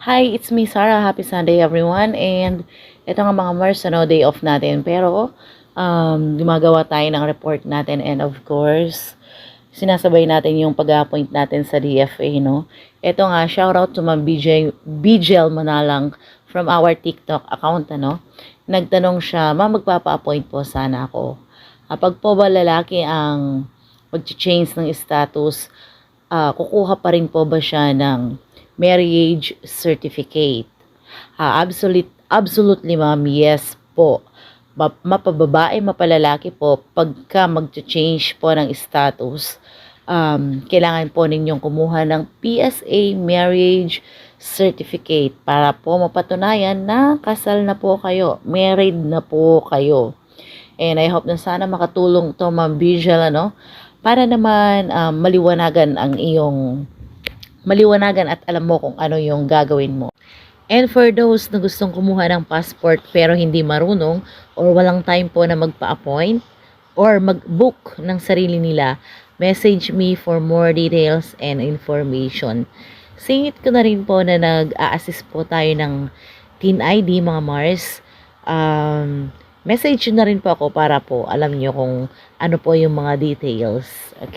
Hi, it's me, Sarah. Happy Sunday, everyone. And ito nga mga Mars, day off natin. Pero, gumagawa tayo ng report natin. And of course, sinasabay natin yung pag-appoint natin sa DFA, no? Ito nga, shoutout to Ma'am BJL Manalang from our TikTok account, ano? Nagtanong siya, Ma'am, magpapa-appoint po sana ako. Pag po ba lalaki ang mag-change ng status, kukuha pa rin po ba siya ng marriage certificate? Absolutely ma'am, yes po. Mapababae, mapalalaki po, pagka mag-change po ng status, kailangan po ninyong kumuha ng PSA marriage certificate para po mapatunayan na kasal na po kayo, married na po kayo. And I hope na sana makatulong to Ma'am Visual, para naman maliwanagan at alam mo kung ano yung gagawin mo. And for those na gustong kumuha ng passport pero hindi marunong or walang time po na magpa-appoint or mag-book ng sarili nila, message me for more details and information. Singit ko na rin po na nag-a-assist po tayo ng Teen ID, mga Mars. Message na rin po ako para po alam nyo kung ano po yung mga details. Okay.